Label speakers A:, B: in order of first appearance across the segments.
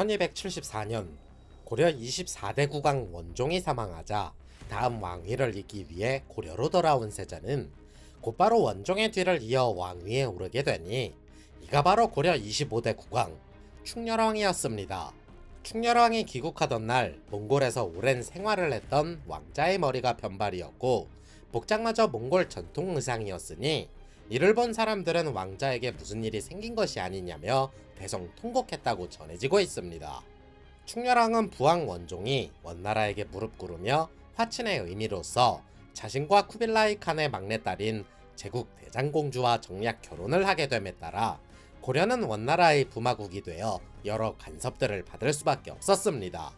A: 1274년 고려 24대 국왕 원종이 사망하자 다음 왕위를 잇기 위해 고려로 돌아온 세자는 곧바로 원종의 뒤를 이어 왕위에 오르게 되니 이가 바로 고려 25대 국왕 충렬왕이었습니다. 충렬왕이 귀국하던 날 몽골에서 오랜 생활을 했던 왕자의 머리가 변발이었고 복장마저 몽골 전통 의상이었으니 이를 본 사람들은 왕자에게 무슨 일이 생긴 것이 아니냐며 대성통곡했다고 전해지고 있습니다. 충렬왕은 부왕 원종이 원나라에게 무릎 꿇으며 화친의 의미로서 자신과 쿠빌라이 칸의 막내딸인 제국 대장공주와 정략 결혼을 하게 됨에 따라 고려는 원나라의 부마국이 되어 여러 간섭들을 받을 수밖에 없었습니다.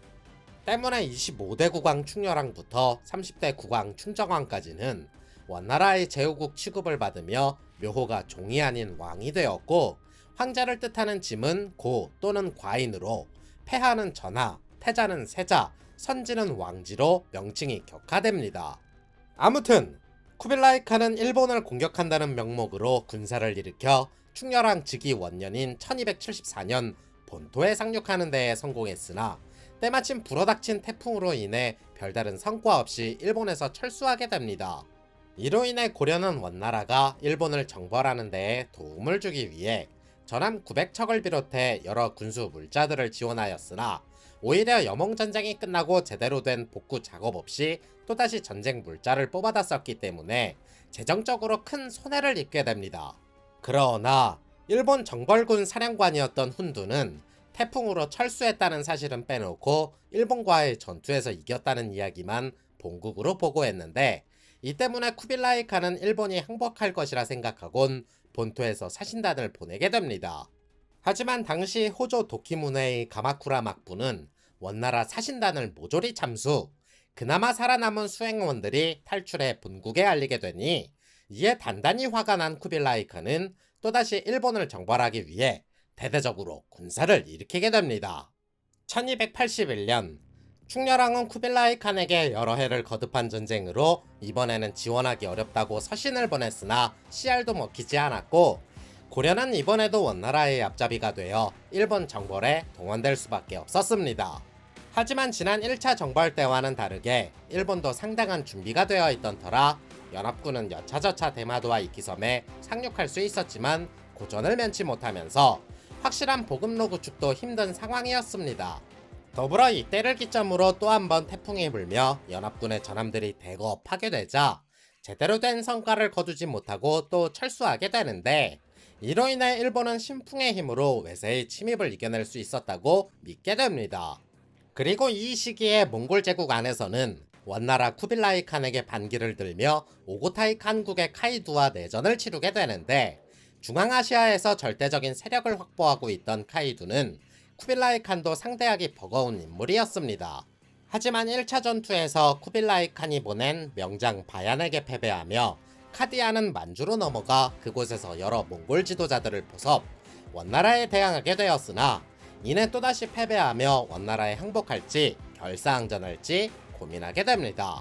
A: 때문에 25대 국왕 충렬왕부터 30대 국왕 춘정왕까지는 원나라의 제후국 취급을 받으며 묘호가 종이 아닌 왕이 되었고, 황자를 뜻하는 짐은 고 또는 과인으로, 폐하는 전하, 태자는 세자, 선지는 왕지로 명칭이 격화됩니다. 아무튼 쿠빌라이 칸은 일본을 공격한다는 명목으로 군사를 일으켜 충렬왕 즉위 원년인 1274년 본토에 상륙하는 데에 성공했으나 때마침 불어닥친 태풍으로 인해 별다른 성과 없이 일본에서 철수하게 됩니다. 이로 인해 고려는 원나라가 일본을 정벌하는 데에 도움을 주기 위해 전함 900척을 비롯해 여러 군수 물자들을 지원하였으나 오히려 여몽전쟁이 끝나고 제대로 된 복구 작업 없이 또다시 전쟁 물자를 뽑아다 썼기 때문에 재정적으로 큰 손해를 입게 됩니다. 그러나 일본 정벌군 사령관이었던 훈두는 태풍으로 철수했다는 사실은 빼놓고 일본과의 전투에서 이겼다는 이야기만 본국으로 보고했는데, 이 때문에 쿠빌라이 칸은 일본이 항복할 것이라 생각하곤 본토에서 사신단을 보내게 됩니다. 하지만 당시 호조 도키무네의 가마쿠라 막부는 원나라 사신단을 모조리 참수, 그나마 살아남은 수행원들이 탈출해 본국에 알리게 되니 이에 단단히 화가 난 쿠빌라이 칸은 또다시 일본을 정벌하기 위해 대대적으로 군사를 일으키게 됩니다. 1281년 충렬왕은 쿠빌라이 칸에게 여러 해를 거듭한 전쟁으로 이번에는 지원하기 어렵다고 서신을 보냈으나 씨알도 먹히지 않았고, 고려는 이번에도 원나라의 앞잡이가 되어 일본 정벌에 동원될 수밖에 없었습니다. 하지만 지난 1차 정벌 때와는 다르게 일본도 상당한 준비가 되어 있던 터라 연합군은 여차저차 대마도와 이키섬에 상륙할 수 있었지만 고전을 면치 못하면서 확실한 보급로 구축도 힘든 상황이었습니다. 더불어 이때를 기점으로 또 한 번 태풍이 불며 연합군의 전함들이 대거 파괴되자 제대로 된 성과를 거두지 못하고 또 철수하게 되는데, 이로 인해 일본은 신풍의 힘으로 외세의 침입을 이겨낼 수 있었다고 믿게 됩니다. 그리고 이 시기에 몽골 제국 안에서는 원나라 쿠빌라이 칸에게 반기를 들며 오고타이 칸국의 카이두와 내전을 치르게 되는데, 중앙아시아에서 절대적인 세력을 확보하고 있던 카이두는 쿠빌라이 칸도 상대하기 버거운 인물이었습니다. 하지만 1차 전투에서 쿠빌라이 칸이 보낸 명장 바얀에게 패배하며 카디아는 만주로 넘어가 그곳에서 여러 몽골 지도자들을 포섭 원나라에 대항하게 되었으나 이내 또다시 패배하며 원나라에 항복할지 결사항전할지 고민하게 됩니다.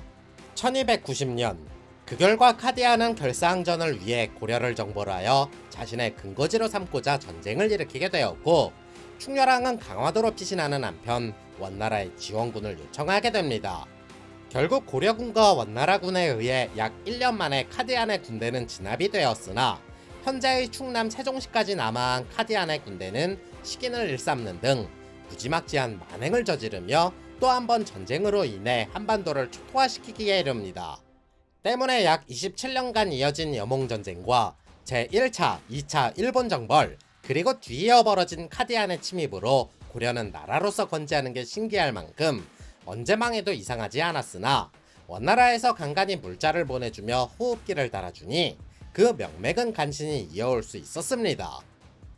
A: 1290년 그 결과 카디아는 결사항전을 위해 고려를 정벌하여 자신의 근거지로 삼고자 전쟁을 일으키게 되었고, 충렬왕은 강화도로 피신하는 한편 원나라의 지원군을 요청하게 됩니다. 결국 고려군과 원나라군에 의해 약 1년 만에 카디안의 군대는 진압이 되었으나 현재의 충남 세종시까지 남아한 카디안의 군대는 식인을 일삼는 등 무지막지한 만행을 저지르며 또 한 번 전쟁으로 인해 한반도를 초토화시키기에 이릅니다. 때문에 약 27년간 이어진 여몽전쟁과 제1차, 2차 일본 정벌, 그리고 뒤이어 벌어진 카디안의 침입으로 고려는 나라로서 건재하는 게 신기할 만큼 언제 망해도 이상하지 않았으나 원나라에서 간간히 물자를 보내주며 호흡기를 달아주니 그 명맥은 간신히 이어올 수 있었습니다.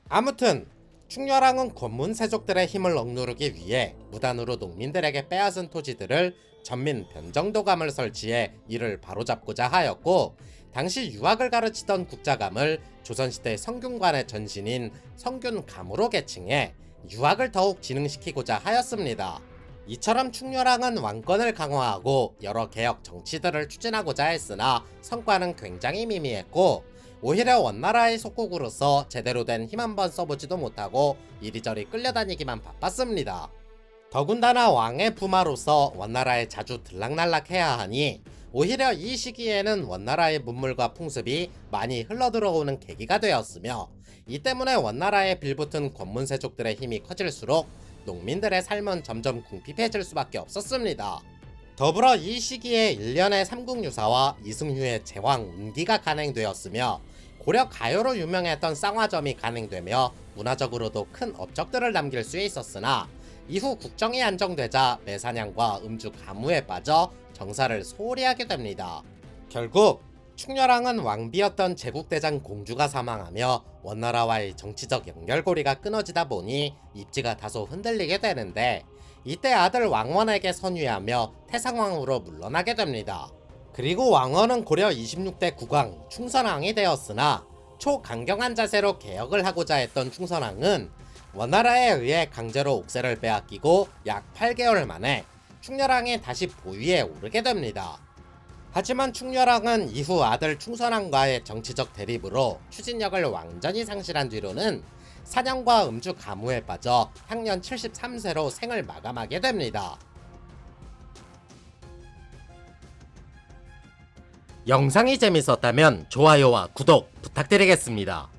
A: 아무튼 충렬왕은 권문세족들의 힘을 억누르기 위해 무단으로 농민들에게 빼앗은 토지들을 전민 변정도감을 설치해 이를 바로잡고자 하였고, 당시 유학을 가르치던 국자감을 조선시대 성균관의 전신인 성균감으로 계칭해 유학을 더욱 진흥시키고자 하였습니다. 이처럼 충렬왕은 왕권을 강화하고 여러 개혁 정치들을 추진하고자 했으나 성과는 굉장히 미미했고, 오히려 원나라의 속국으로서 제대로 된 힘 한번 써보지도 못하고 이리저리 끌려다니기만 바빴습니다. 더군다나 왕의 부마로서 원나라에 자주 들락날락해야 하니 오히려 이 시기에는 원나라의 문물과 풍습이 많이 흘러들어오는 계기가 되었으며, 이 때문에 원나라에 빌붙은 권문세족들의 힘이 커질수록 농민들의 삶은 점점 궁핍해질 수밖에 없었습니다. 더불어 이 시기에 1년의 삼국유사와 이승휴의 제왕 운기가 간행되었으며, 고려 가요로 유명했던 쌍화점이 간행되며 문화적으로도 큰 업적들을 남길 수 있었으나, 이후 국정이 안정되자 매사냥과 음주 가무에 빠져 정사를 소홀히 하게 됩니다. 결국 충렬왕은 왕비였던 제국대장 공주가 사망하며 원나라와의 정치적 연결고리가 끊어지다 보니 입지가 다소 흔들리게 되는데, 이때 아들 왕원에게 선위하며 태상왕으로 물러나게 됩니다. 그리고 왕원은 고려 26대 국왕 충선왕이 되었으나, 초강경한 자세로 개혁을 하고자 했던 충선왕은 원나라에 의해 강제로 옥새를 빼앗기고 약 8개월 만에 충렬왕이 다시 보위에 오르게 됩니다. 하지만 충렬왕은 이후 아들 충선왕과의 정치적 대립으로 추진력을 완전히 상실한 뒤로는 사냥과 음주 가무에 빠져 향년 73세로 생을 마감하게 됩니다. 영상이 재밌었다면 좋아요와 구독 부탁드리겠습니다.